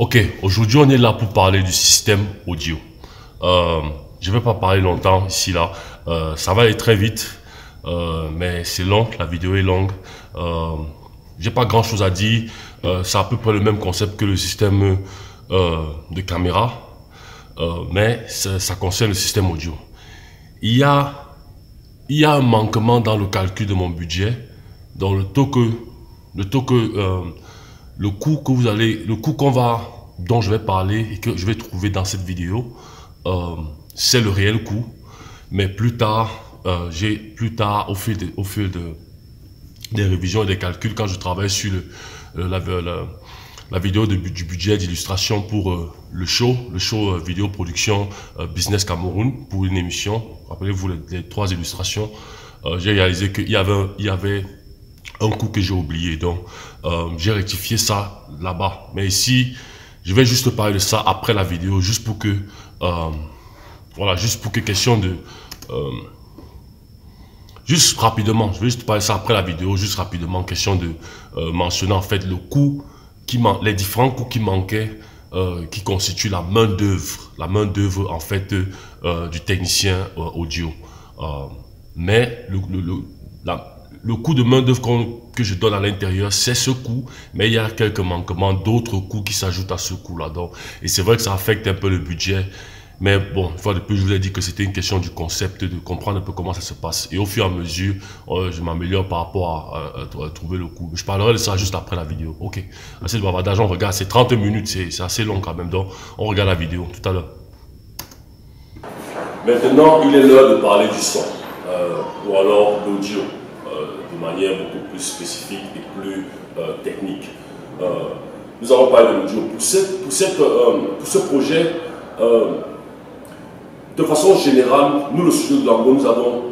Ok, aujourd'hui on est là pour parler du système audio. Je ne vais pas parler longtemps ici là. Ça va aller très vite, mais c'est long, la vidéo est longue. J'ai pas grand chose à dire. C'est à peu près le même concept que le système de caméra, mais ça concerne le système audio. Il y a un manquement dans le calcul de mon budget, dans le coût dont je vais parler et que je vais trouver dans cette vidéo, c'est le réel coût. Mais plus tard, au fil des révisions et des calculs, quand je travaille sur la vidéo du budget d'illustration pour le show vidéo production Business Cameroun, pour une émission, rappelez-vous les 3 illustrations, j'ai réalisé qu'il y avait un coût que j'ai oublié, donc j'ai rectifié ça là-bas. Mais ici, je vais juste parler de ça après la vidéo, juste pour que question de juste rapidement, je vais juste parler de ça après la vidéo, juste rapidement, question de mentionner en fait le coût les différents coûts qui manquaient, qui constituent la main d'œuvre en fait du technicien audio. Mais le coût de main d'œuvre que je donne à l'intérieur, c'est ce coût, mais il y a quelques manquements, d'autres coûts qui s'ajoutent à ce coût-là. Et c'est vrai que ça affecte un peu le budget. Mais bon, une fois de plus, je vous ai dit que c'était une question du concept, de comprendre un peu comment ça se passe. Et au fur et à mesure, je m'améliore par rapport à trouver le coût. Je parlerai de ça juste après la vidéo. Ok. Assez de bavardage, on regarde. C'est 30 minutes, c'est assez long quand même. Donc, on regarde la vidéo tout à l'heure. Maintenant, il est l'heure de parler du son. Ou alors l'audio, de manière beaucoup plus spécifique et plus technique. Nous allons parler de l'audio. Pour ce projet, de façon générale, nous, le studio de Lambo, nous avons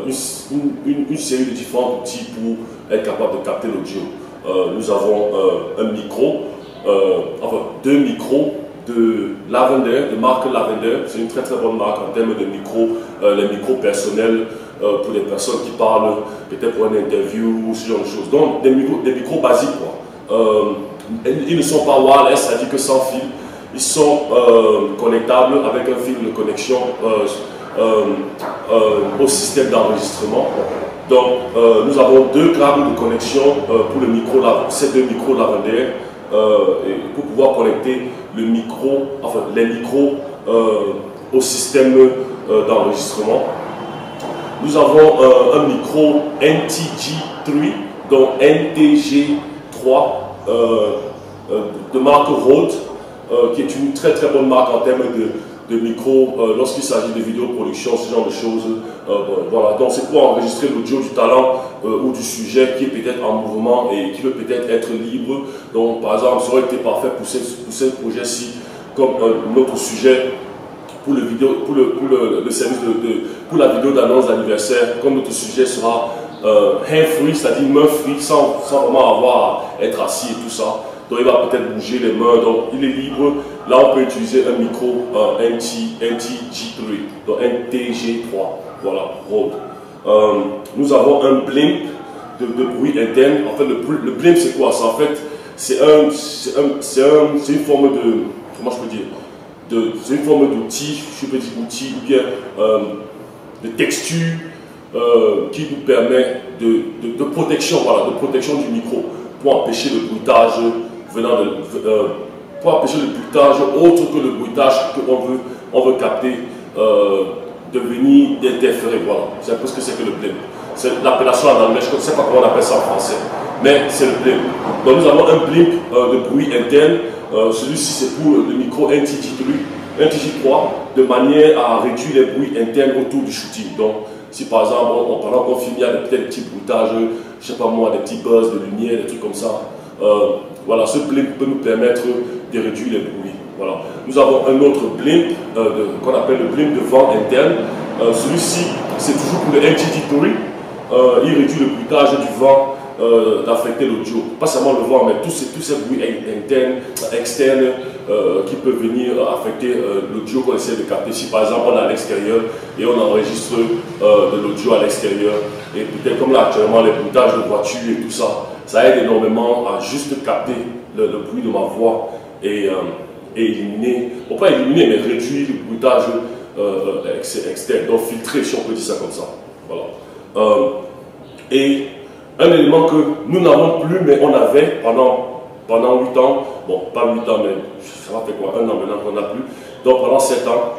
une série de différents outils pour être capable de capter l'audio. Nous avons un micro, enfin 2 micros de Lavender, de marque Lavender. C'est une très bonne marque en termes de micros, les micros personnels pour les personnes qui parlent peut-être pour une interview ou ce genre de choses. Donc des micros basiques, quoi. Ils ne sont pas wireless, c'est-à-dire que sans fil. Ils sont connectables avec un fil de connexion au système d'enregistrement. Donc, nous avons 2 câbles de connexion pour le micro, ces 2 micros Lavender, pour pouvoir connecter les micros au système d'enregistrement. Nous avons un micro NTG3, donc NTG3 de marque Rode. Qui est une très bonne marque en termes de micro lorsqu'il s'agit de vidéoproduction, ce genre de choses. Voilà, donc c'est pour enregistrer l'audio du talent ou du sujet qui est peut-être en mouvement et qui peut peut-être être libre. Donc par exemple, ça aurait été parfait pour ce projet-ci, comme notre sujet pour le service pour la vidéo d'annonce d'anniversaire, comme notre sujet sera hand-free, c'est-à-dire main-free, sans vraiment avoir à être assis et tout ça. Donc il va peut-être bouger les mains, donc il est libre. Là on peut utiliser un micro NTG3, donc NTG3, voilà, Rode. Nous avons un blimp de bruit interne. En fait le blimp c'est quoi? En fait c'est une forme de, comment je peux dire, c'est une forme d'outil, je peux dire outil ou bien de texture qui nous permet de protection, voilà, de protection du micro pour empêcher le bruitage pour empêcher le bruitage autre que le bruitage qu'on veut capter de venir d'interférer. Voilà, c'est un peu ce que c'est que le blimp. C'est l'appellation en anglais, je ne sais pas comment on appelle ça en français, mais c'est le blimp. Donc nous avons un blimp de bruit interne. Celui-ci c'est pour le micro NTG3 de manière à réduire les bruits internes autour du shooting. Donc si par exemple pendant qu'on filme il y a peut-être des petits bruitages, je sais pas moi, des petits buzz de lumière, des trucs comme ça. Voilà, ce blimp peut nous permettre de réduire les bruits. Voilà. Nous avons un autre blimp qu'on appelle le blimp de vent interne. Celui-ci, c'est toujours pour le NTG3. Il réduit le bruitage du vent d'affecter l'audio. Pas seulement le vent, mais tous ces bruits internes, externes qui peuvent venir affecter l'audio qu'on essaie de capter. Si par exemple on est à l'extérieur et on enregistre de l'audio à l'extérieur, et peut-être comme là actuellement les bruitages de voitures et tout ça, ça aide énormément à juste capter le bruit de ma voix et éliminer, bon pas éliminer, mais réduire le bruitage externe, donc filtrer si on peut dire ça comme ça. Voilà. Et un élément que nous n'avons plus, mais on avait pendant 8 ans, bon pas 8 ans, mais ça va faire quoi, 1 an maintenant qu'on n'a plus, donc pendant 7 ans,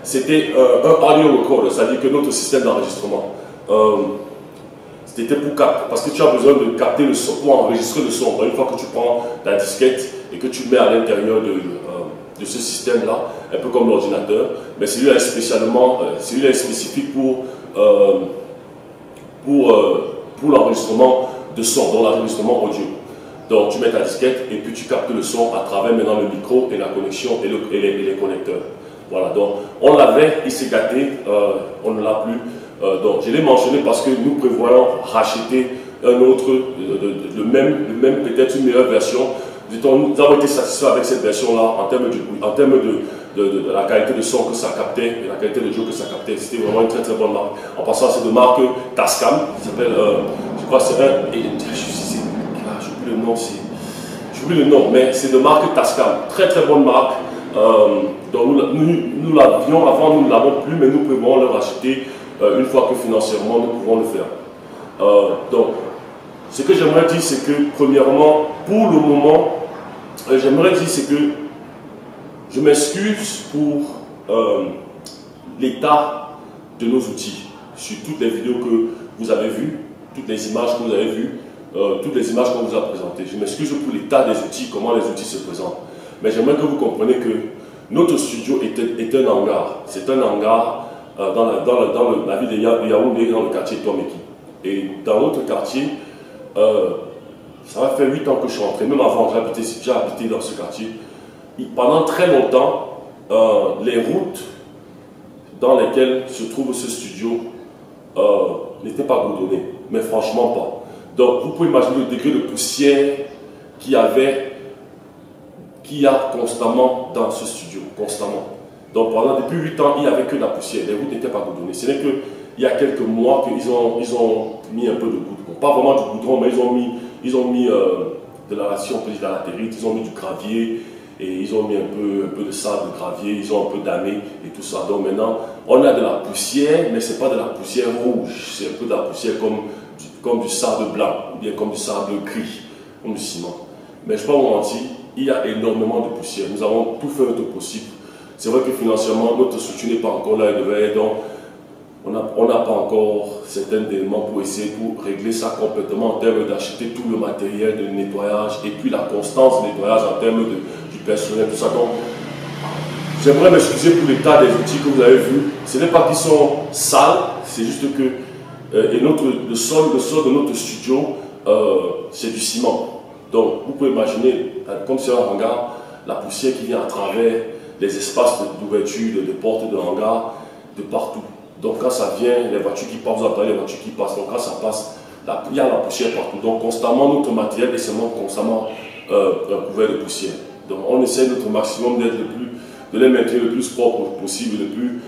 c'était un audio recorder, c'est-à-dire que notre système d'enregistrement, c'était pour capter, parce que tu as besoin de capter le son, pour enregistrer le son. Une fois que tu prends ta disquette et que tu mets à l'intérieur de ce système-là, un peu comme l'ordinateur, mais celui-là est spécialement, celui-là est spécifique pour l'enregistrement de son, donc l'enregistrement audio. Donc tu mets ta disquette et puis tu captes le son à travers maintenant le micro et la connexion et les connecteurs. Voilà, donc on l'avait, il s'est gâté, on ne l'a plus. Donc je l'ai mentionné parce que nous prévoyons racheter un autre, le même peut-être une meilleure version. Nous avons été satisfaits avec cette version-là en termes de la qualité de son que ça captait et la qualité de jeu que ça captait. C'était vraiment une très très bonne marque. En passant, c'est de marque Tascam, qui s'appelle, je crois que c'est j'oublie le nom, mais c'est de marque Tascam. Très très bonne marque. Donc nous l'avions avant, nous ne l'avons plus, mais nous prévoyons le racheter une fois que financièrement nous pouvons le faire. Donc, ce que j'aimerais dire, c'est que premièrement, pour le moment, j'aimerais dire c'est que je m'excuse pour l'état de nos outils, sur toutes les vidéos que vous avez vues, toutes les images que vous avez vues, toutes les images qu'on vous a présentées. Je m'excuse pour l'état des outils, comment les outils se présentent. Mais j'aimerais que vous compreniez que notre studio est un hangar. C'est un hangar dans la ville de Yaoundé, dans le quartier Tomeki. Et dans notre quartier, ça va faire 8 ans que je suis rentré. Même avant, j'ai habité dans ce quartier. Pendant très longtemps, les routes dans lesquelles se trouve ce studio n'étaient pas goudronnées. Mais franchement pas. Donc vous pouvez imaginer le degré de poussière qu'il y a constamment dans ce studio, constamment. Donc depuis 8 ans, il n'y avait que de la poussière, les routes n'étaient pas goudronnées. Ce n'est qu'il y a quelques mois qu'ils ont mis un peu de goudron. Pas vraiment du goudron, mais ils ont mis de la, si on peut dire, de la latérite, ils ont mis du gravier, et ils ont mis un peu de sable, de gravier, ils ont un peu damé et tout ça. Donc maintenant, on a de la poussière, mais ce n'est pas de la poussière rouge, c'est un peu de la poussière comme du sable blanc, ou bien comme du sable gris, comme du ciment. Mais je ne vais pas vous mentir, il y a énormément de poussière. Nous avons tout fait notre possible. C'est vrai que financièrement, notre structure n'est pas encore là, donc on n'a pas encore certains éléments pour essayer pour régler ça complètement en termes d'acheter tout le matériel de nettoyage et puis la constance de nettoyage en termes du personnel, tout ça. Donc, j'aimerais m'excuser pour l'état des outils que vous avez vus. Ce n'est pas qu'ils sont sales, c'est juste que le sol de notre studio, c'est du ciment. Donc, vous pouvez imaginer, comme c'est un hangar, la poussière qui vient à travers les espaces d'ouverture, de portes de hangar, de partout. Donc, quand ça vient, les voitures qui passent, vous entendez les voitures qui passent. Donc, quand ça passe, il y a la poussière partout. Donc, constamment, notre matériel est constamment couvert de poussière. Donc, on essaie notre maximum de les maintenir le plus propre possible, le plus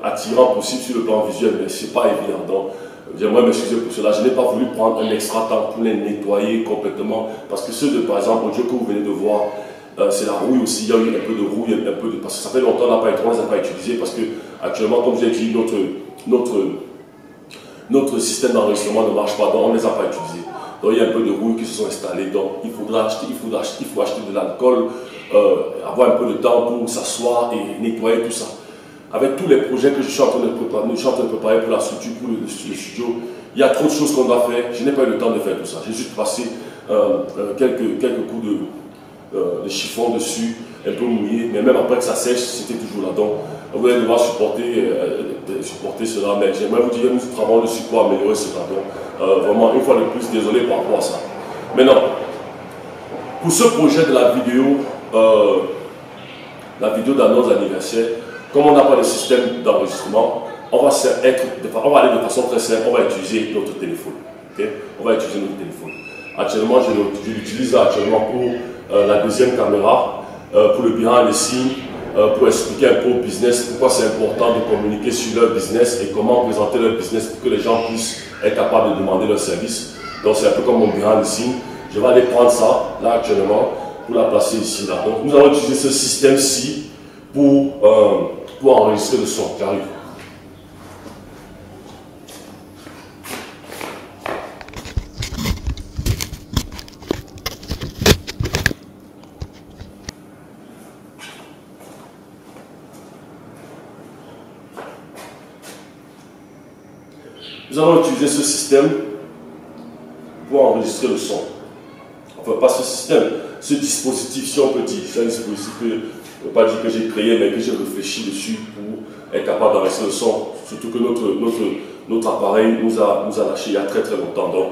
attirant possible sur le plan visuel, mais ce n'est pas évident. Donc, j'aimerais m'excuser pour cela. Je n'ai pas voulu prendre un extra temps pour les nettoyer complètement, parce que ceux par exemple, audio que vous venez de voir, c'est la rouille aussi. Il y a eu un peu de rouille, parce que ça fait longtemps qu'on ne les a pas utilisés, parce que actuellement, comme j'ai dit, notre système d'enregistrement ne marche pas, donc on ne les a pas utilisés. Donc il y a un peu de rouille qui se sont installées, donc il faut acheter de l'alcool, avoir un peu de temps pour s'asseoir et nettoyer tout ça. Avec tous les projets que je suis en train de préparer pour la structure, pour le studio, il y a trop de choses qu'on doit faire. Je n'ai pas eu le temps de faire tout ça. J'ai juste passé quelques coups de chiffon dessus, un peu mouillé, mais même après que ça sèche, c'était toujours là. Donc vous allez devoir supporter cela, mais j'aimerais vous dire, nous travaillons dessus pour améliorer cela. Donc vraiment, une fois de plus, désolé par rapport à ça. Maintenant, pour ce projet de la vidéo d'annonce d'anniversaire, comme on n'a pas de système d'enregistrement, on va aller de façon très simple, on va utiliser notre téléphone. Okay? On va utiliser notre téléphone. Actuellement, je l'utilise actuellement pour la deuxième caméra, pour le behind the scene, pour expliquer un peu au business pourquoi c'est important de communiquer sur leur business et comment présenter leur business pour que les gens puissent être capables de demander leur service. Donc c'est un peu comme mon behind the scene. Je vais aller prendre ça, là actuellement, pour la placer ici. Là. Donc nous allons utiliser ce système-ci pour enregistrer le son. J'arrive. Nous allons utiliser ce système pour enregistrer le son. Enfin, pas ce système, ce dispositif, si on peut dire. C'est un dispositif que je ne veux pas dire que j'ai créé, mais que j'ai réfléchi dessus pour être capable d'enregistrer le son. Surtout que notre appareil nous a lâché il y a très longtemps. Donc,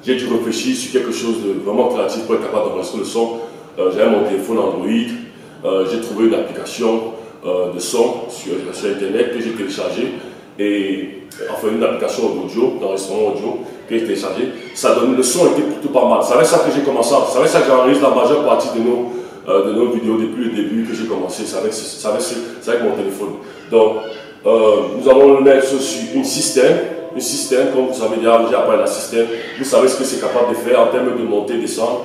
j'ai dû réfléchir sur quelque chose de vraiment créatif pour être capable d'enregistrer le son. J'avais mon téléphone Android, j'ai trouvé une application de son sur Internet que j'ai téléchargée. Et enfin une application audio, d'enregistrement audio que j'ai téléchargé, ça donne le son était plutôt pas mal. C'est avec ça que j'ai commencé, c'est avec ça que j'enregistre la majeure partie de nos vidéos depuis le début que j'ai commencé, c'est avec mon téléphone. Donc nous allons le mettre sur un système, comme vous savez déjà, j'ai appris un système, vous savez ce que c'est capable de faire en termes de montée et descendre,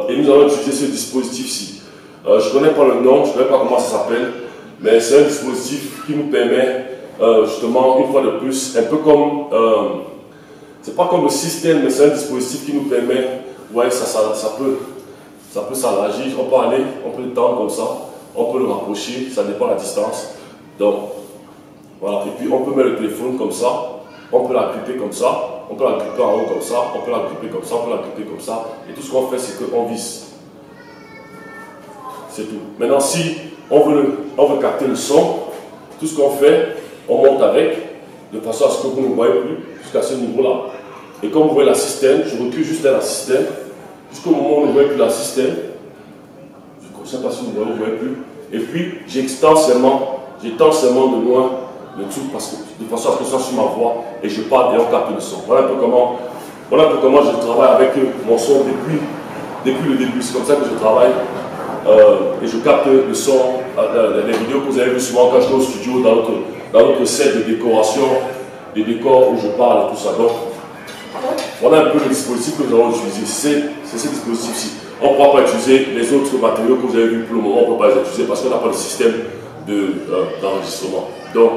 et nous allons utiliser ce dispositif-ci. Je ne connais pas le nom, je ne sais pas comment ça s'appelle, mais c'est un dispositif qui nous permet justement, une fois de plus, un peu comme, c'est pas comme le système, mais c'est un dispositif qui nous permet, ouais, ça peut s'allargir, on peut aller, on peut le tendre comme ça, on peut le rapprocher, ça dépend de la distance. Donc, voilà, et puis on peut mettre le téléphone comme ça, on peut l'agripper comme ça, on peut l'agripper en haut comme ça, on peut l'agripper comme ça, on peut l'agripper comme ça, et tout ce qu'on fait, c'est qu'on visse. C'est tout. Maintenant, si on veut capter le son, tout ce qu'on fait, on monte avec, de façon à ce que vous ne voyez plus jusqu'à ce niveau-là. Et comme vous voyez la système, je recule juste à la système, jusqu'au moment où vous ne voyez plus la système. Je ne sais pas si vous ne voyez plus. Et puis, j'étends seulement de loin le truc, parce que, de façon à ce que ça soit sur ma voix, et je parle et on capte le son. Voilà un peu comment je travaille avec mon son depuis le début. C'est comme ça que je travaille. Et je capte le son, les vidéos que vous avez vues souvent quand j'étais au studio, dans notre set de décoration, des décors où je parle et tout ça. Donc, voilà un peu le dispositif que nous allons utiliser. C'est ce dispositif-ci. On ne pourra pas utiliser les autres matériaux que vous avez vus pour le moment, on ne peut pas les utiliser parce qu'on n'a pas de système d'enregistrement. Donc,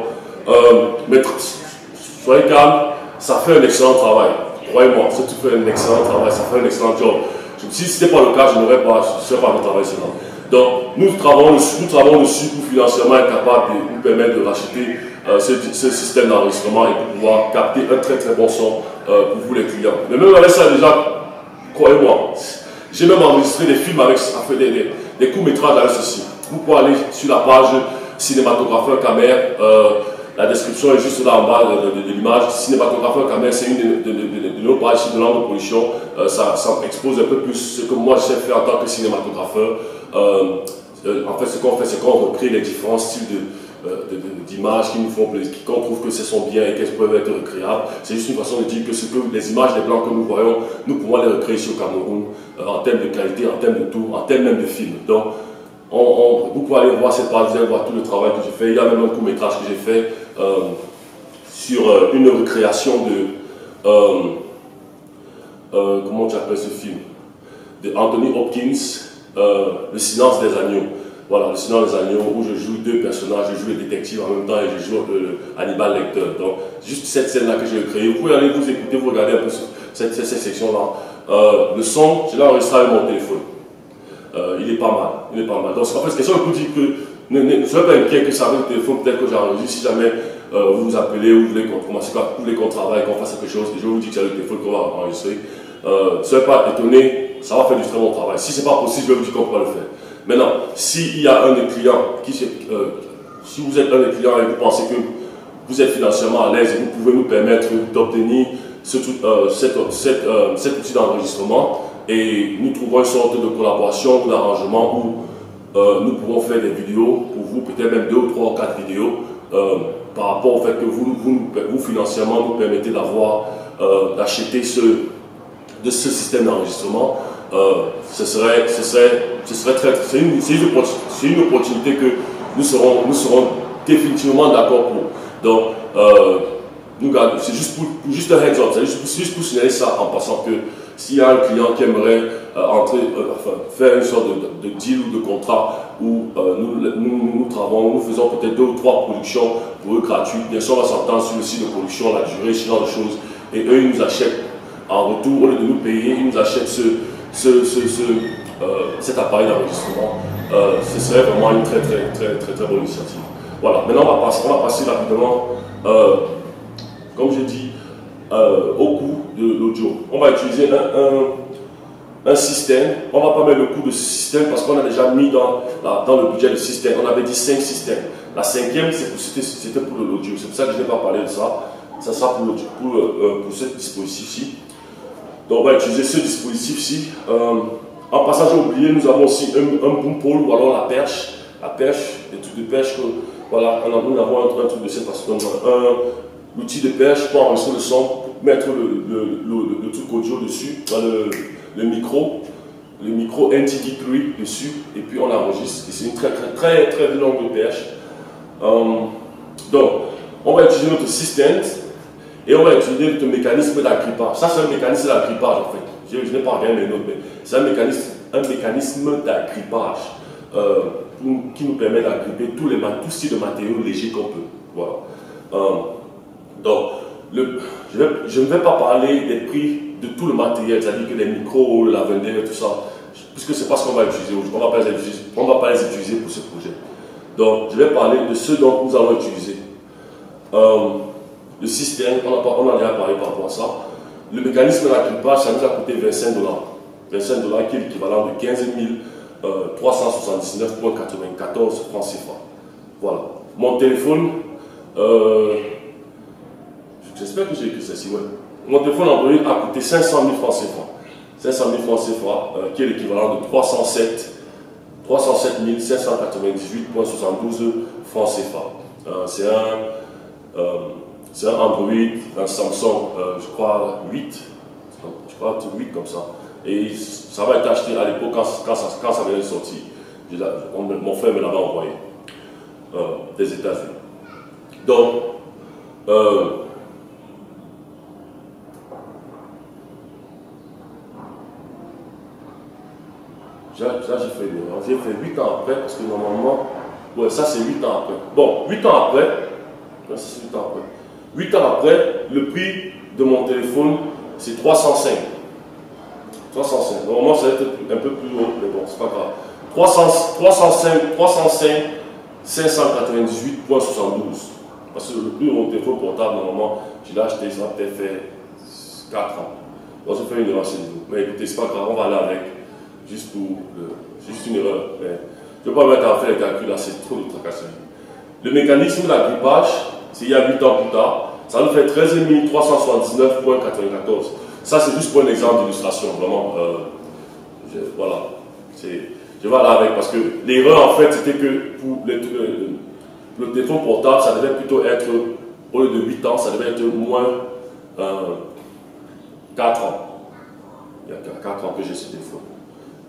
soyez calme, ça fait un excellent travail. Croyez-moi, si tu fais un excellent travail, ça fait un excellent job. Si ce n'était pas le cas, je ne serais pas de travail seulement. Donc, nous travaillons dessus pour financièrement être capable de nous permettre de racheter ce système d'enregistrement et pour pouvoir capter un très bon son pour vous les clients. Mais même avec ça déjà, croyez-moi, j'ai même enregistré des films avec des courts-métrages avec ceci. Vous pouvez aller sur la page cinématographeur Camer, la description est juste là en bas de l'image. Cinématographeur Camer, c'est une de nos pages de langue de pollution. Ça expose un peu plus ce que moi je sais faire en tant que cinématographeur. En fait, ce qu'on fait, c'est qu'on recrée les différents styles d'images qui nous font plaisir, qu'on trouve que ce sont bien et qu'elles peuvent être recréables. C'est juste une façon de dire que les images des blancs que nous voyons, nous pouvons les recréer ici au Cameroun en termes de qualité, en termes de tout, en termes même de film. Donc, vous pouvez aller voir cette page, vous allez voir tout le travail que j'ai fait. Il y a même un court-métrage que j'ai fait sur une recréation de comment tu appelles ce film, de Anthony Hopkins, Le silence des agneaux. Voilà, Le silence des agneaux, où je joue deux personnages, je joue le détective en même temps et je joue Hannibal Lecter. Donc, juste cette scène-là que j'ai créée. Vous pouvez aller vous écouter, vous regarder un peu cette section-là. Le son, je l'ai enregistré avec mon téléphone. Il est pas mal. Donc, en fait, c'est question de vous dire que ne soyez pas inquiet que ça avec le téléphone, peut-être que j'enregistre. Si jamais vous vous appelez ou vous voulez qu'on commence, vous voulez qu'on travaille, qu'on fasse quelque chose, je vais vous dire que c'est avec le téléphone qu'on va enregistrer. Ne soyez pas étonnés, ça va faire du très bon travail. Si ce n'est pas possible, je vais vous dire qu'on peut le faire. Maintenant, s'il y a un des clients si vous êtes un des clients et vous pensez que vous êtes financièrement à l'aise et vous pouvez nous permettre d'obtenir cet outil d'enregistrement, et nous trouvons une sorte de collaboration ou d'arrangement où nous pourrons faire des vidéos pour vous, peut-être même 2 ou 3 ou 4 vidéos par rapport au fait que vous financièrement nous permettez d'acheter ce système d'enregistrement. C'est une opportunité que nous serons définitivement d'accord pour. Donc, c'est juste un heads up, c'est juste pour signaler ça en passant que s'il y a un client qui aimerait faire une sorte de deal ou de contrat où nous faisons peut-être 2 ou 3 productions pour eux gratuites, bien sûr on va s'entendre sur le site de production, la durée, ce genre de choses, et eux ils nous achètent en retour, au lieu de nous payer, ils nous achètent cet appareil d'enregistrement. Ce serait vraiment une très bonne initiative. Voilà, maintenant on va passer rapidement, comme je dis, au coût de l'audio. On va utiliser un système. On ne va pas mettre le coût de ce système parce qu'on a déjà mis dans le budget le système. On avait dit 5 systèmes. La 5e, c'était pour l'audio. C'est pour ça que je n'ai pas parlé de ça. Ça sera pour ce dispositif-ci. Donc on va utiliser ce dispositif-ci. En passant, j'ai oublié, nous avons aussi un boom pole ou alors la perche. La perche, les trucs de perche. Voilà, nous avons un truc de cette façon. L'outil de perche pour enregistrer le son, pour mettre le truc audio dessus, le micro NTG3 dessus, et puis on enregistre. C'est une très longue perche. Donc, on va utiliser notre système et on va utiliser notre mécanisme d'agrippage. Ça, c'est un mécanisme d'agrippage en fait. Je n'ai pas regardé mes notes, mais c'est un mécanisme d'agrippage qui nous permet d'agripper tous types de matériaux légers qu'on peut. Voilà. Donc, je ne vais pas parler des prix de tout le matériel, c'est-à-dire que les micros, le lavender et tout ça, puisque c'est pas ce qu'on va utiliser aujourd'hui. On ne va pas les utiliser pour ce projet. Donc, je vais parler de ce dont nous allons utiliser. Le système, on a déjà parlé par rapport à ça. Le mécanisme d'agrippage, ça nous a coûté 25 $. 25 $ qui est l'équivalent de 15 379,94 francs CFA. Voilà. Mon téléphone, j'espère que j'ai écrit ceci, ouais. Mon téléphone Android a coûté 500 000 francs CFA. 500 000 francs CFA, qui est l'équivalent de 307 598,72 francs CFA. C'est un Android, un Samsung, je crois 8, comme ça. Et ça va être acheté à l'époque quand ça vient de sortir. Mon frère me l'avait envoyé des États-Unis. Donc, j'ai fait 8 ans après, parce que normalement, ouais, ça c'est 8 ans après. Bon, 8 ans après, ouais, c'est 8 ans après. 8 ans après, le prix de mon téléphone, c'est 305. 305. Normalement, ça va être un peu plus haut, mais bon, c'est pas grave. 305 598,72. Parce que le prix de mon téléphone portable, normalement, je l'ai acheté, ça va peut-être faire 4 ans. Donc, je fais une erreur chez vous. Mais écoutez, c'est pas grave, on va aller avec. Juste une erreur. Mais je ne vais pas mettre à faire les calculs là, c'est trop de tracasserie. Le mécanisme d'agrippage, c'est il y a 8 ans plus tard, ça nous fait 13 379,94. Ça, c'est juste pour un exemple d'illustration. Vraiment, voilà. Je vais aller avec parce que l'erreur, en fait, c'était que pour le téléphone portable, ça devait plutôt être, au lieu de 8 ans, ça devait être moins 4 ans. Il y a 4 ans que j'ai ce téléphone.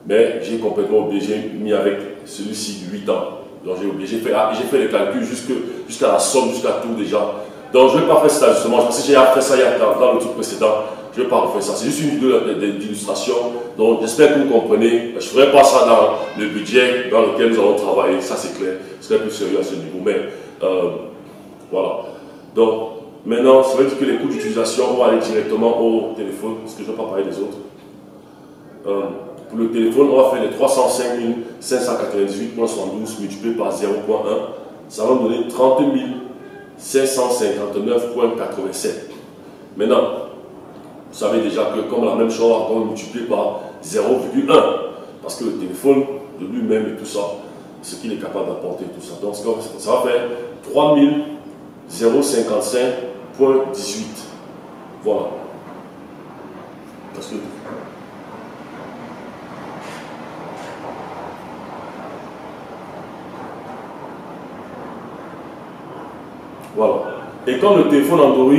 Mais j'ai complètement obligé, mis avec celui-ci de 8 ans. Donc j'ai obligé, j'ai fait les calculs jusqu'à la somme, jusqu'à tout déjà. Donc je ne vais pas faire cet ajustement, parce que j'ai fait ça dans le truc précédent. Je ne vais pas refaire ça. C'est juste une vidéo d'illustration. Donc j'espère que vous comprenez. Je ne ferai pas ça dans le budget dans lequel nous allons travailler. Ça c'est clair. Je serai plus sérieux à ce niveau. Mais voilà. Donc maintenant, ça veut dire que les coûts d'utilisation, on va aller directement au téléphone, parce que je ne vais pas parler des autres. Pour le téléphone, on va faire les 305 598,72 multiplié par 0,1. Ça va nous donner 30 559,87. Maintenant, vous savez déjà que comme la même chose, on va multiplier par 0,1. Parce que le téléphone de lui-même et tout ça, ce qu'il est capable d'apporter, tout ça. Donc ça va faire 3055,18. Voilà. Parce que voilà. Et comme le téléphone Android,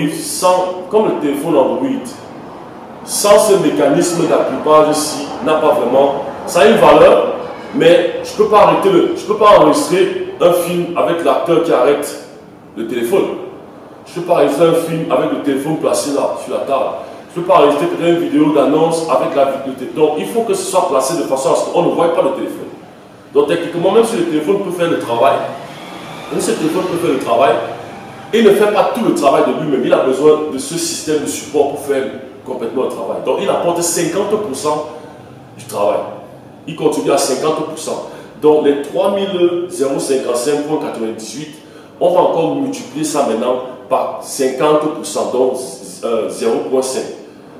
sans ce mécanisme d'agrippage-ci, n'a pas vraiment, ça a une valeur, mais je ne peux pas enregistrer un film avec l'acteur qui arrête le téléphone. Je ne peux pas enregistrer un film avec le téléphone placé là, sur la table. Je ne peux pas enregistrer peut-être une vidéo d'annonce avec la vidéo. Donc, il faut que ce soit placé de façon à ce qu'on ne voit pas le téléphone. Donc, techniquement, même si le téléphone peut faire le travail, même si le téléphone peut faire le travail, il ne fait pas tout le travail de lui-même. Il a besoin de ce système de support pour faire complètement le travail. Donc, il apporte 50% du travail. Il contribue à 50%. Donc, les 3055.98, on va encore multiplier ça maintenant par 50%, donc 0,5.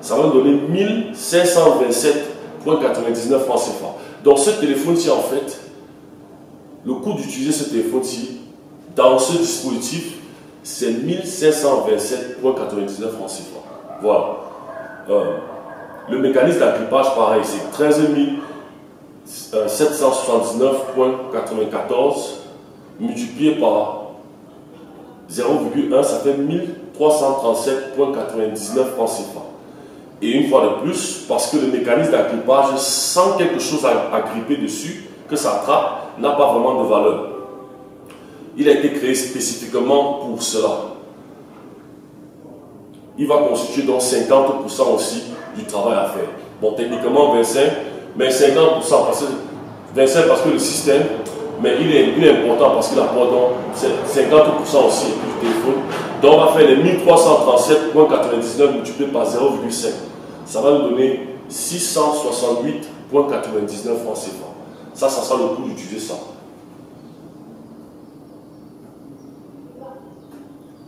Ça va nous donner 1527,99 francs CFA. Donc, ce téléphone-ci, en fait, le coût d'utiliser ce téléphone-ci dans ce dispositif, c'est 1527,99 francs CFA. Voilà. Le mécanisme d'agrippage, pareil, c'est 13 779,94 multiplié par 0,1, ça fait 1337,99 francs CFA. Et une fois de plus, parce que le mécanisme d'agrippage, sans quelque chose à gripper dessus, que ça attrape, n'a pas vraiment de valeur. Il a été créé spécifiquement pour cela. Il va constituer donc 50% aussi du travail à faire. Bon, techniquement 25, mais 50% parce que 25 parce que le système, mais il est important parce qu'il apporte donc 50% aussi du téléphone. Donc on va faire les 1337,99 multiplié par 0,5. Ça va nous donner 668,99 francs CFA. Ça sera le coût d'utiliser ça.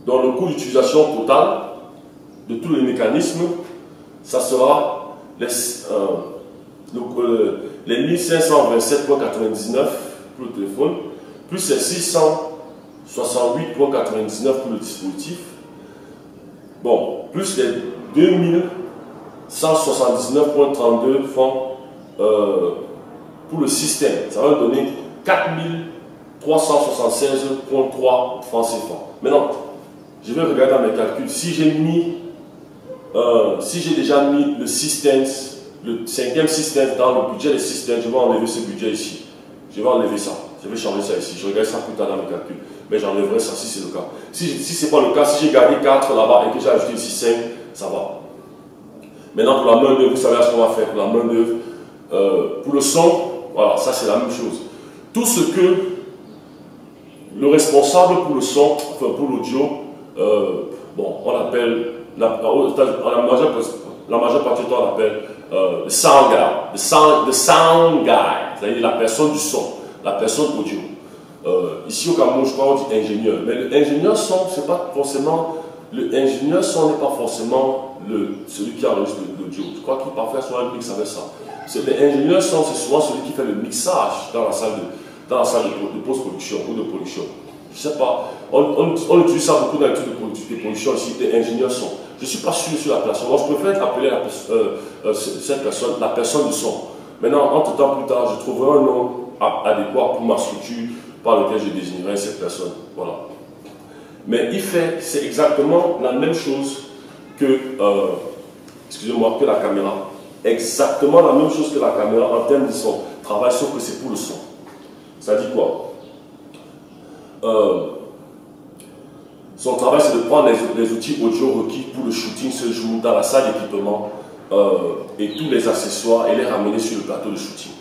Donc le coût d'utilisation total de tous les mécanismes, ça sera les 1527,99 pour le téléphone, plus les 668,99 pour le dispositif, bon, plus les 2179,32 francs pour le système. Ça va donner 4376,3 francs CFA. Maintenant, je vais regarder dans mes calculs. Si j'ai déjà mis le système, le 5e système dans le budget des systèmes, je vais enlever ce budget ici. Je vais enlever ça. Je vais changer ça ici. Je regarde ça plus tard dans mes calculs. Mais j'enlèverai ça si c'est le cas. Si ce n'est pas le cas, si j'ai gardé 4 là-bas et que j'ai ajouté ici 5, ça va. Maintenant, pour la main d'œuvre, vous savez ce qu'on va faire pour la main d'œuvre. Pour le son, voilà, ça c'est la même chose. Tout ce que le responsable pour le son, enfin pour l'audio, bon, on appelle, la majeure partie du temps, on appelle le sound guy, c'est-à-dire la personne du son, la personne audio. Ici au Cameroun, je crois qu'on dit ingénieur, mais l'ingénieur son, c'est pas forcément, l'ingénieur son n'est pas forcément celui qui enregistre l'audio. Je crois qu'il parfois soit un mix avec ça. L'ingénieur son, c'est souvent celui qui fait le mixage dans la salle de post-production ou de production. Je ne sais pas, on utilise ça beaucoup dans l'étude de production ici, des ingénieurs son. Je ne suis pas sûr sur la personne. Donc, je préfère appeler cette personne la personne du son. Maintenant, entre-temps, plus tard, je trouverai un nom adéquat pour ma structure par lequel je désignerai cette personne. Voilà. Mais il fait, c'est exactement la même chose que, excusez-moi, que la caméra. Exactement la même chose que la caméra en termes de son travail, sauf que c'est pour le son. Ça dit quoi? Son travail, c'est de prendre les outils audio requis pour le shooting ce jour dans la salle d'équipement et tous les accessoires et les ramener sur le plateau de shooting.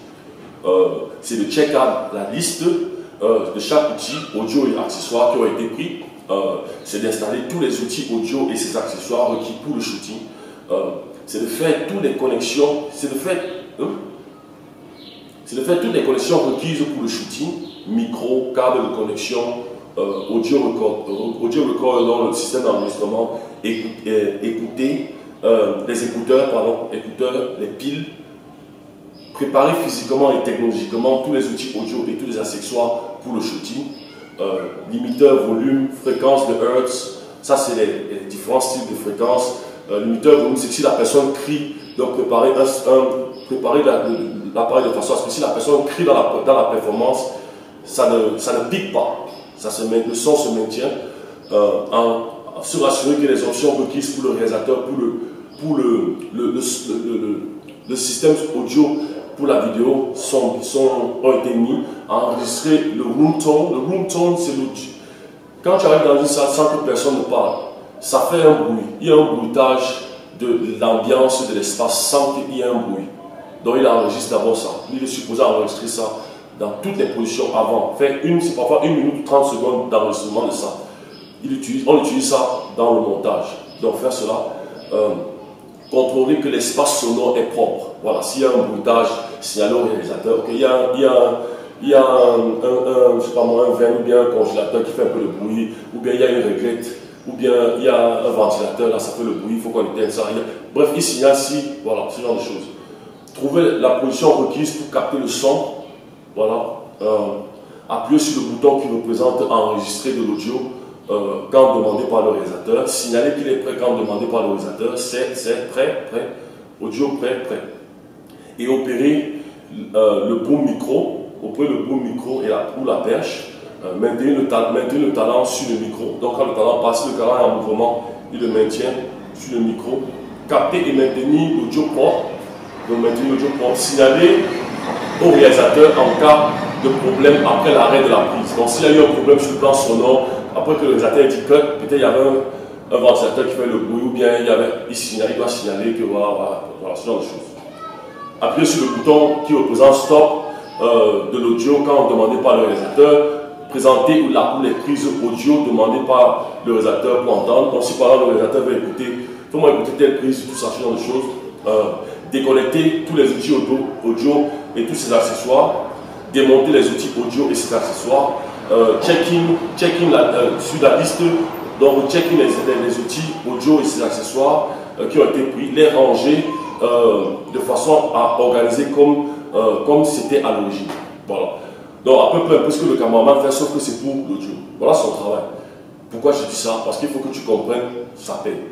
C'est de check out la liste de chaque outil audio et accessoires qui ont été pris. C'est d'installer tous les outils audio et ces accessoires requis pour le shooting. C'est de faire toutes les connexions, c'est de faire toutes les connexions requises pour le shooting, micro, câble de connexion, audio record dans le système d'enregistrement, écouter, les écouteurs, les piles, préparer physiquement et technologiquement tous les outils audio et tous les accessoires pour le shooting, limiteur, volume, fréquence de hertz, ça c'est les différents styles de fréquences. Limiteur volume, c'est que si la personne crie, donc préparer l'appareil de façon à ce que si la personne crie dans la performance, ça ne pique pas, le son se maintient, en se rassurer que les options requises pour le réalisateur, pour le système audio, pour la vidéo ont été mis, à enregistrer le room tone. Le room tone, c'est l'outil. Quand tu arrives dans une salle sans que personne ne parle, ça fait un bruit. Il y a un bruitage de l'ambiance de l'espace sans qu'il y ait un bruit. Donc il enregistre d'abord ça. Il est supposé enregistrer ça dans toutes les positions avant. Faire c'est parfois 1 minute ou 30 secondes d'enregistrement de ça. On utilise ça dans le montage. Donc faire cela, contrôler que l'espace sonore est propre. Voilà, s'il y a un bruitage, signaler au réalisateur qu'il y a je sais pas moi, un verre ou bien un congélateur qui fait un peu de bruit, ou bien il y a une réglette, ou bien il y a un ventilateur, là ça fait le bruit, il faut qu'on éteigne ça. Bref, il signale si, voilà, ce genre de choses. Trouver la position requise pour capter le son, voilà. Appuyer sur le bouton qui représente enregistrer de l'audio quand demandé par le réalisateur. Signaler qu'il est prêt quand demandé par le réalisateur, c'est prêt, audio prêt. Et opérer le boom micro, opérer le boom micro ou la perche, maintenir le talent sur le micro. Donc quand le talent passe, le talent est en mouvement, il le maintient sur le micro. Capter et maintenir l'audio propre. Donc maintenir l'audio propre. Signaler au réalisateur en cas de problème après l'arrêt de la prise. Donc s'il y a eu un problème sur le plan sonore, après que le réalisateur dit que peut-être il y avait un ventilateur qui fait le bruit, ou bien il doit signaler que voilà, ce genre de choses. Appuyer sur le bouton qui représente stop de l'audio quand demandé par le réalisateur, présenter ou les prises audio demandées par le réalisateur pour entendre. Donc si par exemple le réalisateur veut écouter, comment écouter telle prise, tout ça, ce genre de choses. Déconnecter tous les outils audio et tous ses accessoires, démonter les outils audio et ses accessoires, check-in sur la liste, donc check-in les outils audio et ses accessoires qui ont été pris, les ranger de façon à organiser comme c'était à l'origine. Voilà. Donc à peu près un peu ce que le cameraman fait, sauf que c'est pour l'audio. Voilà son travail. Pourquoi je dis ça? Parce qu'il faut que tu comprennes, ça paye.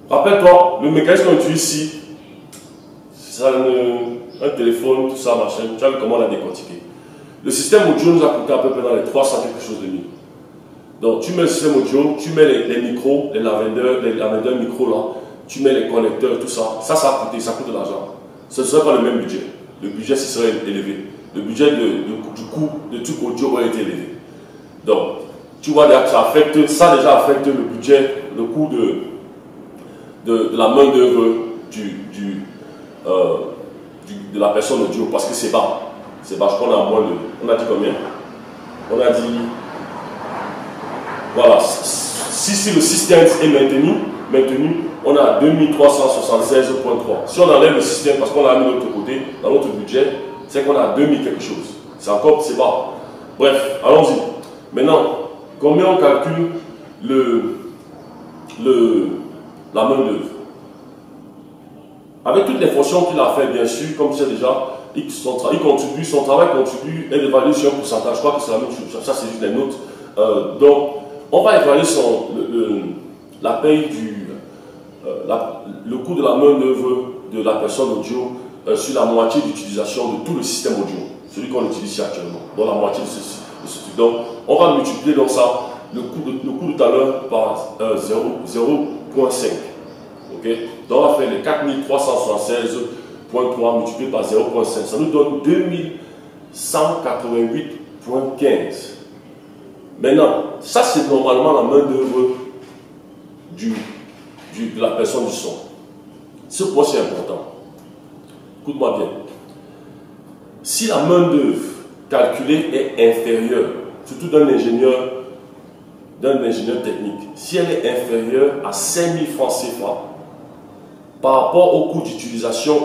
Rappelle-toi, le mécanisme qu'on utilise ici, c'est un téléphone, tout ça, machin, tu as vu comment on l'a décortiqué. Le système audio nous a coûté à peu près dans les 300 quelque chose de 1000. Donc tu mets le système audio, tu mets les micros, les lavendeurs micros là, tu mets les connecteurs, tout ça. Ça a coûté, ça coûte de l'argent. Ce ne serait pas le même budget. Le budget ce serait élevé. Le budget du coût de tout audio aurait été élevé. Donc, tu vois, ça déjà affecte le budget, le coût de la main d'œuvre de la personne audio, parce que c'est bas. C'est bas, je crois qu'on a moins de... On a dit combien? On a dit... Voilà, si le système est maintenu, on a 2376,3. Si on enlève le système parce qu'on l'a mis de l'autre côté, dans notre budget, c'est qu'on a 2000 quelque chose. C'est encore, c'est bas. Bref, allons-y. Maintenant, combien on calcule la main d'œuvre? Avec toutes les fonctions qu'il a fait, bien sûr, comme tu sais déjà, son travail contribue et évalue sur un pourcentage. Je crois que c'est la même chose. Ça, c'est juste des notes. Donc, on va évaluer la paye le coût de la main-d'œuvre de la personne audio sur la moitié d'utilisation de tout le système audio, celui qu'on utilise ici actuellement, dans la moitié de ce truc. Donc, on va multiplier donc ça, le coût de tout à l'heure par 0,5. Ok? Donc, on va faire les 4376,3 multiplié par 0,5. Ça nous donne 2188,15. Maintenant, ça c'est normalement la main-d'œuvre de la personne du son. Ce point c'est important. Écoute-moi bien. Si la main-d'œuvre calculée est inférieure, surtout d'un ingénieur technique, si elle est inférieure à 5000 francs CFA, par rapport au coût d'utilisation,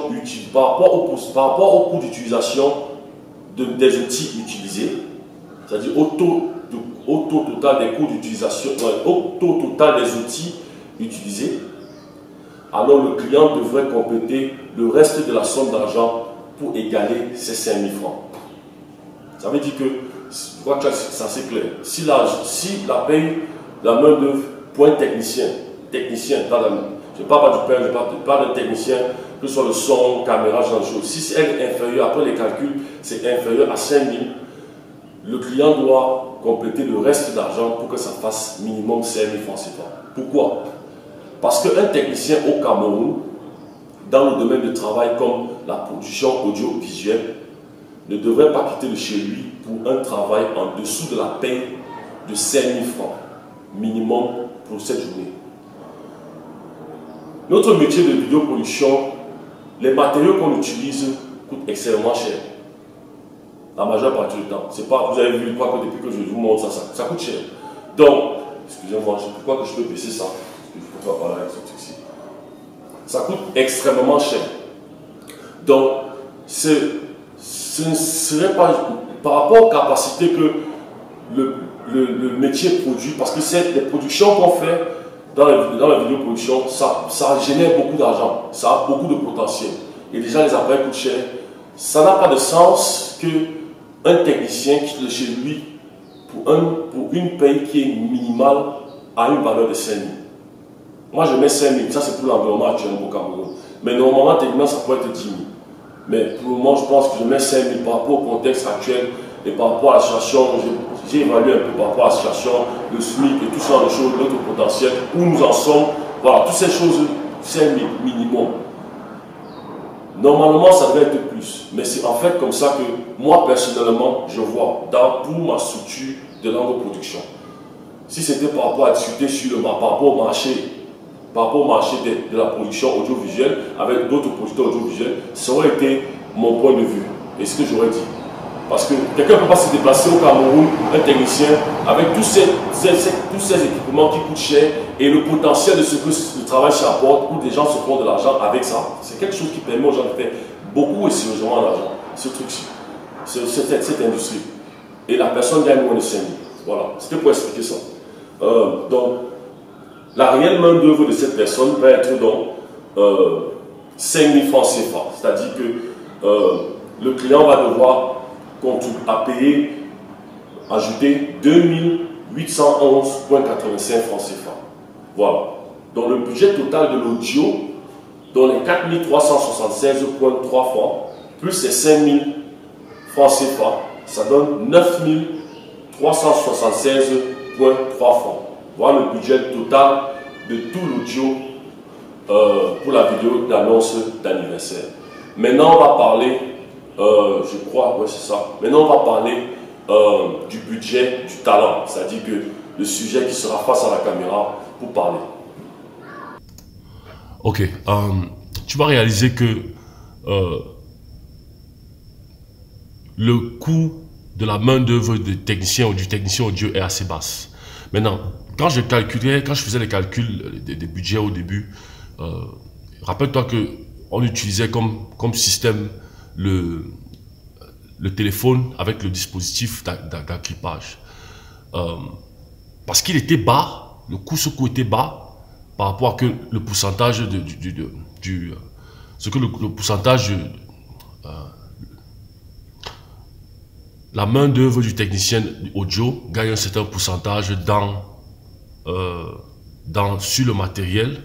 des outils utilisés, c'est-à-dire au taux total des coûts d'utilisation, au taux total des outils utilisés, alors le client devrait compléter le reste de la somme d'argent pour égaler ces 5000 francs. Ça veut dire que, je crois que c'est assez clair. Si la main-d'œuvre, point technicien, je ne parle pas du père, je parle d'un technicien, que ce soit le son, caméra, ce genre de choses. Si elle est inférieure, après les calculs, c'est inférieur à 5000, le client doit compléter le reste d'argent pour que ça fasse minimum 5000 francs CFA. Pourquoi? Parce qu'un technicien au Cameroun, dans le domaine de travail comme la production audiovisuelle, ne devrait pas quitter de chez lui pour un travail en dessous de la paie de 5000 francs minimum pour cette journée. notre métier de vidéoproduction, les matériaux qu'on utilise coûtent extrêmement cher. La majeure partie du temps. C'est pas, vous avez vu quoi que depuis que je vous montre ça coûte cher. Donc, excusez-moi, je crois que je peux baisser ça. Je ne peux pas parler avec ce truc-ci. Ça coûte extrêmement cher. Donc, ce ne serait pas par rapport aux capacités que le métier produit, parce que c'est des productions qu'on fait dans la vidéoproduction, ça génère beaucoup d'argent, ça a beaucoup de potentiel. Et déjà, les appareils coûtent cher. Ça n'a pas de sens qu'un technicien quitte de chez lui pour une paye qui est minimale à une valeur de 5 000. Moi, je mets 5 000, ça c'est pour l'environnement actuellement au Cameroun. Mais normalement, techniquement, ça peut être 10 000. Mais pour le moment, je pense que je mets 5 000 par rapport au contexte actuel et par rapport à la situation. J'ai évalué un peu par rapport à la situation, le SMIC et tout ça, de choses, notre potentiel, où nous en sommes. Voilà, toutes ces choses, 5 000 minimum. Normalement, ça devrait être plus. Mais c'est en fait comme ça que moi, personnellement, je vois pour ma structure de langue production. Si c'était par rapport à discuter par rapport au marché de la production audiovisuelle avec d'autres producteurs audiovisuels, ça aurait été mon point de vue et ce que j'aurais dit. Parce que quelqu'un ne peut pas se déplacer au Cameroun, un technicien, avec tous ces équipements qui coûtent cher et le potentiel de ce que le travail s'apporte, où des gens se font de l'argent avec ça. C'est quelque chose qui permet aux gens de faire beaucoup et sérieusement d'argent, ce truc-ci, cette industrie. Et la personne gagne moins de 5 000. Voilà, c'était pour expliquer ça. Donc, la réelle main-d'œuvre de cette personne va être donc 5 000 francs CFA. C'est-à-dire que le client va devoir ajouter 2 811,85 francs CFA. Voilà. Donc, le budget total de l'audio, dans les 4 376,3 francs, plus les 5 000 francs CFA, ça donne 9 376,3 francs. Voilà le budget total de tout l'audio pour la vidéo d'annonce d'anniversaire. Maintenant, on va parler, je crois, ouais c'est ça. Maintenant, on va parler du budget du talent, c'est-à-dire que le sujet qui sera face à la caméra pour parler. Ok, tu vas réaliser que le coût de la main-d'œuvre du technicien audio est assez basse. Maintenant, quand je faisais les calculs des budgets au début, rappelle-toi qu'on utilisait comme système le téléphone avec le dispositif d'agrippage. Parce qu'il était bas, ce coût était bas par rapport à que le pourcentage la main d'œuvre du technicien audio gagne un certain pourcentage sur le matériel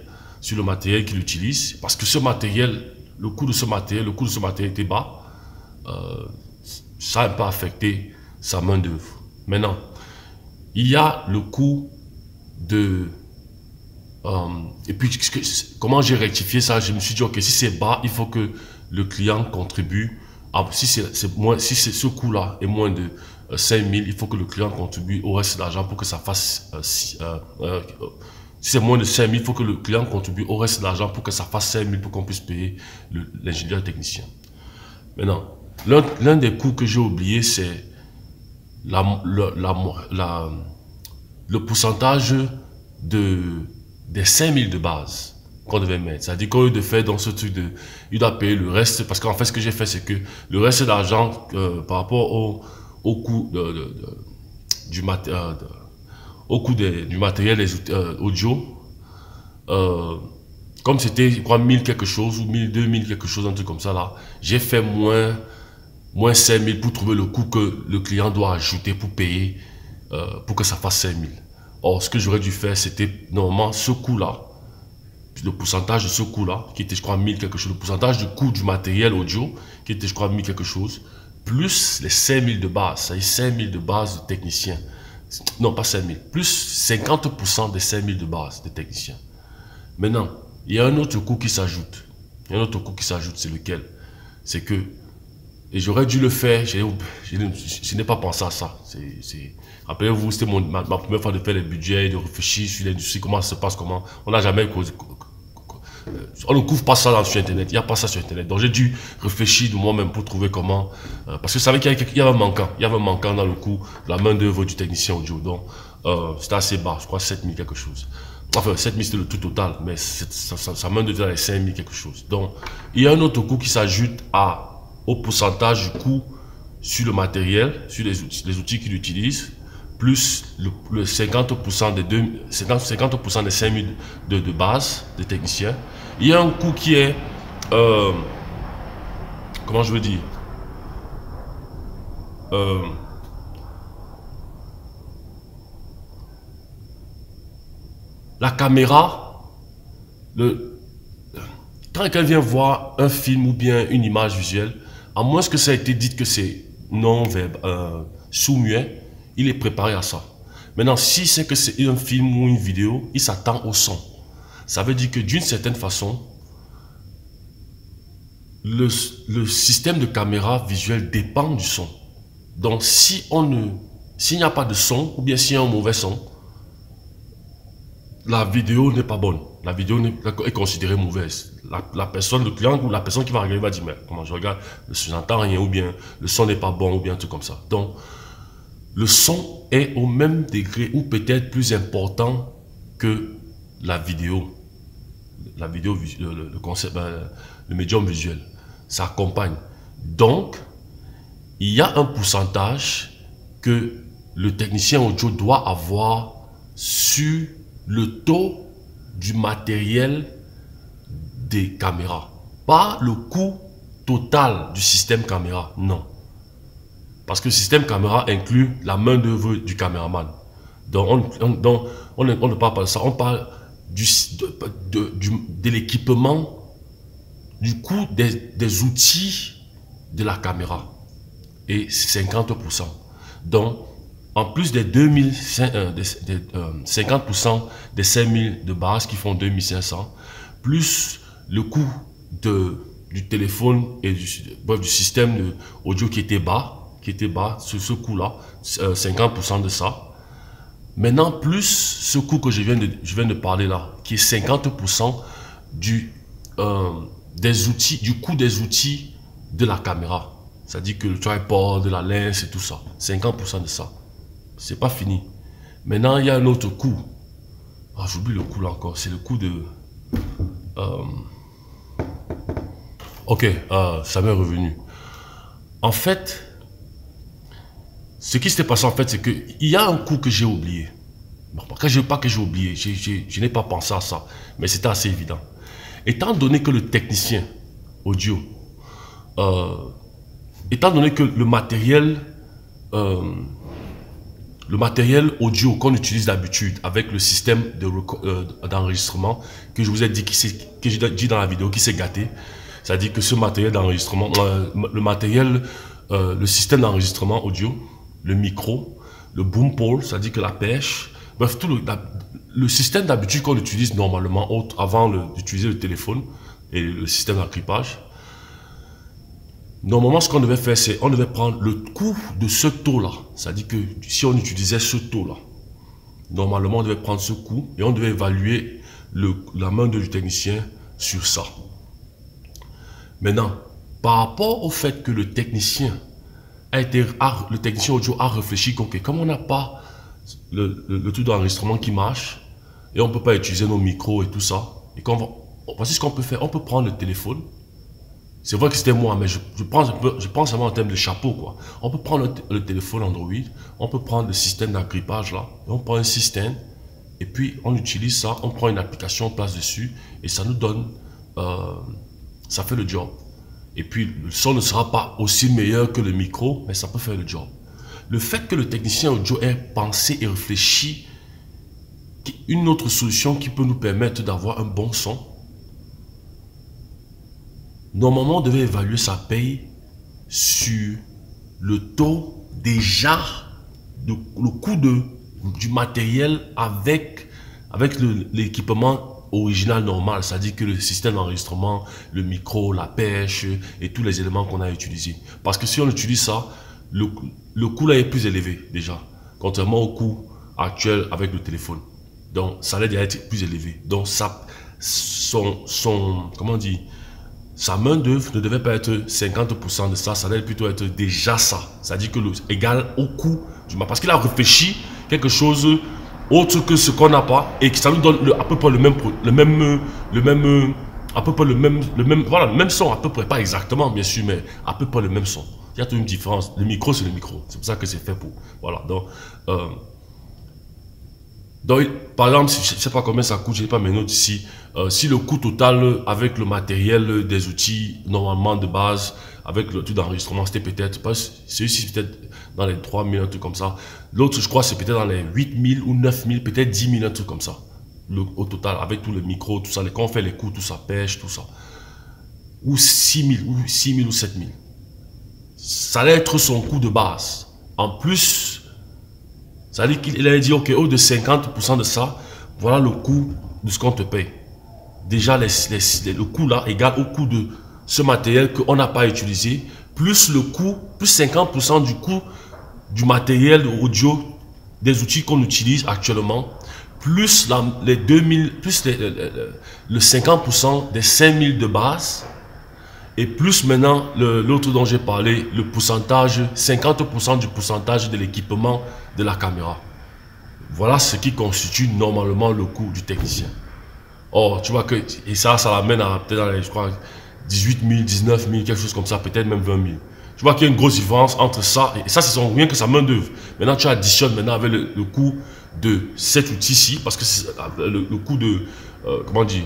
qu'il utilise, parce que ce matériel, le coût de ce matériel était bas, ça a un peu affecté sa main d'œuvre. Maintenant, il y a le coût de et puis comment j'ai rectifié ça? Je me suis dit ok, si c'est bas, il faut que le client contribue. Si c'est ce coût-là est moins de 5 000, il faut que le client contribue au reste de l'argent pour que ça fasse si c'est moins de 5 000, il faut que le client contribue au reste de l'argent pour que ça fasse 5 000 pour qu'on puisse payer l'ingénieur technicien. Maintenant, l'un des coûts que j'ai oublié, c'est le pourcentage des 5 000 de base qu'on devait mettre. C'est-à-dire qu'au lieu de faire dans ce truc il doit payer le reste, parce qu'en fait ce que j'ai fait, c'est que le reste d'argent par rapport au coût du matériel audio, comme c'était, je crois, 1000 quelque chose, ou 1000, 2000 quelque chose, un truc comme ça là, j'ai fait moins 5000 pour trouver le coût que le client doit ajouter pour payer, pour que ça fasse 5000. Or, ce que j'aurais dû faire, c'était normalement ce coût-là, le pourcentage de ce coût-là, qui était, je crois, 1000 quelque chose, le pourcentage du coût du matériel audio, qui était, je crois, 1000 quelque chose, plus les 5000 de base, c'est-à-dire 5000 de base de technicien. Non, pas 5000, plus 50% des 5000 de base de technicien. Maintenant, il y a un autre coût qui s'ajoute. Il y a un autre coût qui s'ajoute, c'est lequel? C'est que, et j'aurais dû le faire, je n'ai pas pensé à ça. Rappelez-vous, c'était ma première fois de faire les budgets, de réfléchir sur l'industrie, comment ça se passe, comment. On n'a jamais On ne couvre pas ça sur Internet. Il n'y a pas ça sur Internet. Donc j'ai dû réfléchir de moi-même pour trouver comment. Parce que je savais qu'il y avait un manquant. Il y avait un manquant dans le coût de la main-d'œuvre du technicien audio. Donc c'était assez bas. Je crois 7000 quelque chose. Enfin, 7000 c'était le tout total. Mais sa main-d'œuvre est 5000 quelque chose. Donc il y a un autre coût qui s'ajoute au pourcentage du coût sur le matériel, sur les outils qu'il utilise, plus le 50% des 5000 de base des techniciens. Il y a un coût qui est, comment je veux dire, la caméra, quand quelqu'un vient voir un film ou bien une image visuelle, à moins que ça ait été dit que c'est sous-muet, il est préparé à ça. Maintenant, si c'est que c'est un film ou une vidéo, il s'attend au son. Ça veut dire que d'une certaine façon, le système de caméra visuelle dépend du son. Donc, s'il n'y a pas de son, ou bien s'il y a un mauvais son, la vidéo n'est pas bonne. La vidéo est considérée mauvaise. La personne, le client ou la personne qui va regarder va dire, mais comment je regarde, je n'entends rien, ou bien le son n'est pas bon, ou bien un truc comme ça. Donc, le son est au même degré ou peut-être plus important que la vidéo. La vidéo, le concept, le médium visuel. Ça accompagne. Donc, il y a un pourcentage que le technicien audio doit avoir sur le taux du matériel des caméras. Pas le coût total du système caméra, non. Parce que le système caméra inclut la main d'œuvre du caméraman. Donc, on ne parle pas de ça, on parle de l'équipement, du coût des outils de la caméra. Et c'est 50%. Donc, en plus des 50% des 5000 de base qui font 2500, plus le coût du téléphone et du système audio qui était bas, sur ce coût-là, 50% de ça. Maintenant, plus ce coût que je viens de parler là, qui est 50% du coût des outils de la caméra. C'est-à-dire que le tripod, de la lens et tout ça. 50% de ça. C'est pas fini. Maintenant, il y a un autre coût. Ah, j'oublie le coût là encore. C'est le coût de... Ok, ça m'est revenu. En fait, ce qui s'est passé en fait, c'est qu'il y a un coût que j'ai oublié. Bon, pas que j'ai oublié, je n'ai pas pensé à ça, mais c'était assez évident. Étant donné que le technicien audio, étant donné que le matériel audio qu'on utilise d'habitude avec le système d'enregistrement que je vous ai dit, que j'ai dit dans la vidéo, qui s'est gâté, c'est-à-dire que ce matériel d'enregistrement, le système d'enregistrement audio, le micro, le boom pole, c'est-à-dire que la pêche, bref, tout le système d'habitude qu'on utilise normalement avant d'utiliser le téléphone et le système d'encryptage. Normalement, ce qu'on devait faire, c'est on devait prendre le coût de ce taux-là. C'est-à-dire que si on utilisait ce taux-là, normalement, on devait prendre ce coût et on devait évaluer la main du technicien sur ça. Maintenant, par rapport au fait que le technicien audio a réfléchi que comme on n'a pas le truc d'enregistrement qui marche et on ne peut pas utiliser nos micros et tout ça, et voici ce qu'on peut faire. On peut prendre le téléphone. C'est vrai que c'était moi, mais je pense seulement en termes de chapeau, quoi. On peut prendre le téléphone Android, on peut prendre le système d'encryptage là, et on prend un système, et puis on utilise ça, on prend une application, on place dessus, et ça nous donne, ça fait le job. Et puis le son ne sera pas aussi meilleur que le micro, mais ça peut faire le job. Le fait que le technicien audio ait pensé et réfléchi une autre solution qui peut nous permettre d'avoir un bon son, normalement, on devait évaluer sa paye sur le taux déjà, le coût du matériel avec l'équipement original normal, c'est-à-dire que le système d'enregistrement, le micro, la pêche et tous les éléments qu'on a utilisés. Parce que si on utilise ça, le coût là est plus élevé déjà, contrairement au coût actuel avec le téléphone. Donc, ça allait déjà être plus élevé. Donc, ça comment on dit, sa main d'œuvre ne devait pas être 50% de ça, ça devait plutôt être déjà ça. C'est-à-dire que égal au coût du matériel. Parce qu'il a réfléchi quelque chose autre que ce qu'on n'a pas et que ça nous donne à peu près le même voilà, le même son à peu près, pas exactement bien sûr, mais à peu près le même son. Il y a toute une différence. Le micro, c'est le micro. C'est pour ça que c'est fait pour. Voilà. Donc, par exemple, je ne sais pas combien ça coûte, je n'ai pas mes notes ici. Si le coût total avec le matériel des outils, normalement de base, avec le truc d'enregistrement, c'était peut-être, celui-ci peut-être dans les 3 000, un truc comme ça. L'autre, je crois, c'est peut-être dans les 8 000 ou 9 000, peut-être 10 000, un truc comme ça. Au total, avec tout le micro, tout ça, quand on fait les coups, tout ça, pêche, tout ça. Ou 6 000, ou 6 000 ou 7 000. Ça allait être son coût de base. En plus, ça veut dire qu'il allait dire, ok, au de 50% de ça, voilà le coût de ce qu'on te paye. Déjà, le coût là égale au coût de ce matériel qu'on n'a pas utilisé, plus le coût, plus 50% du coût du matériel audio, des outils qu'on utilise actuellement, plus les 2000, plus le 50% des 5000 de base, et plus maintenant l'autre dont j'ai parlé, le pourcentage, 50% du pourcentage de l'équipement de la caméra. Voilà ce qui constitue normalement le coût du technicien. Or, tu vois que, et ça l'amène à peut-être, je crois, 18 000, 19 000, quelque chose comme ça, peut-être même 20 000. Tu vois qu'il y a une grosse différence entre ça, et ça, c'est rien que sa main d'œuvre. Maintenant, tu additionnes maintenant avec le coût de cet outil-ci, parce que c'est le coût de, comment dire,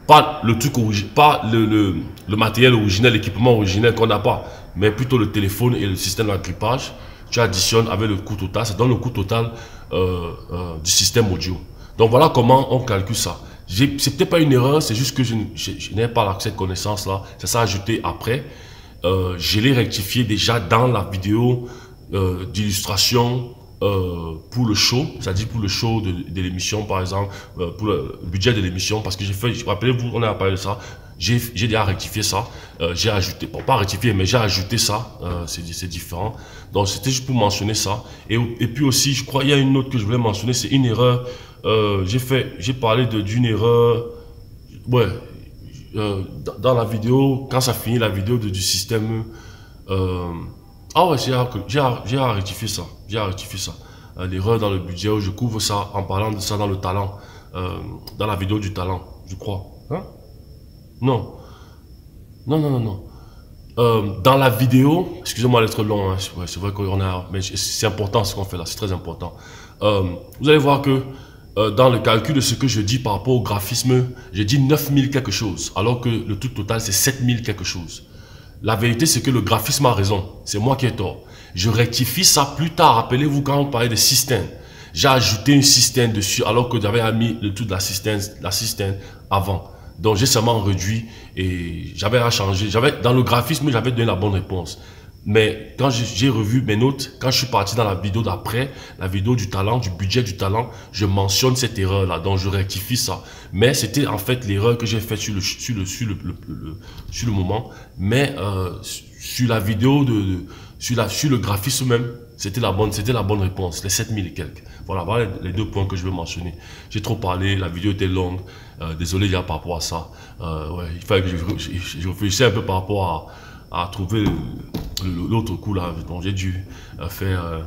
pas le truc pas le matériel originel, l'équipement originel qu'on n'a pas, mais plutôt le téléphone et le système d'agrippage. Tu additionnes avec le coût total, ça donne le coût total du système audio. Donc voilà comment on calcule ça. C'est peut-être pas une erreur, c'est juste que je n'ai pas cette connaissance-là. Ça s'est ajouté après. Je l'ai rectifié déjà dans la vidéo d'illustration pour le show, c'est-à-dire pour le show de l'émission, par exemple, pour le budget de l'émission, parce que j'ai fait, rappelez-vous, on a parlé de ça, j'ai déjà rectifié ça, j'ai ajouté, bon, pas rectifié, mais j'ai ajouté ça, c'est différent. Donc c'était juste pour mentionner ça. Et puis aussi, je crois, il y a une autre que je voulais mentionner, c'est une erreur. J'ai parlé d'une erreur, ouais, dans la vidéo, quand ça finit la vidéo du système, ah ouais, j'ai rectifié ça, l'erreur dans le budget, où je couvre ça en parlant de ça dans le talent, dans la vidéo du talent, je crois. Hein? Non. Dans la vidéo, excusez-moi d'être long, hein, c'est vrai qu'on a, mais c'est important ce qu'on fait là, c'est très important. Vous allez voir que dans le calcul de ce que je dis par rapport au graphisme, j'ai dit 9000 quelque chose, alors que le truc total c'est 7000 quelque chose. La vérité c'est que le graphisme a raison, c'est moi qui ai tort. Je rectifie ça plus tard, rappelez-vous quand on parlait de cisterne. J'ai ajouté une cisterne dessus alors que j'avais mis le tout de la cisterne avant. Donc j'ai seulement réduit et j'avais à changer. Dans le graphisme, j'avais donné la bonne réponse. Mais quand j'ai revu mes notes, quand je suis parti dans la vidéo d'après, la vidéo du talent, du budget du talent, je mentionne cette erreur-là. Donc je rectifie ça. Mais c'était en fait l'erreur que j'ai faite sur le moment. Mais sur la vidéo, sur le graphisme même, c'était la bonne réponse, les 7000 et quelques. Voilà les deux points que je veux mentionner. J'ai trop parlé, la vidéo était longue. Désolé par rapport à ça. Ouais, il fallait que je réfléchisse un peu par rapport à trouver l'autre coup là. Donc j'ai dû faire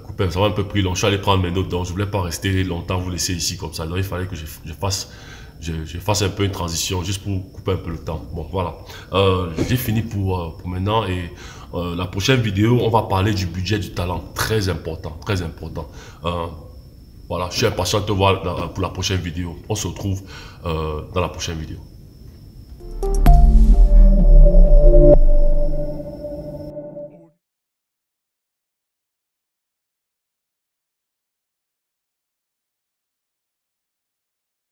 couper. Ça m'a un peu pris long. Je suis allé prendre mes notes, donc je voulais pas rester longtemps vous laisser ici comme ça. Donc il fallait que je fasse un peu une transition juste pour couper un peu le temps. Bon voilà. J'ai fini pour maintenant et la prochaine vidéo, on va parler du budget du talent. Très important, très important. Voilà, je suis impatient de te voir pour la prochaine vidéo. On se retrouve dans la prochaine vidéo.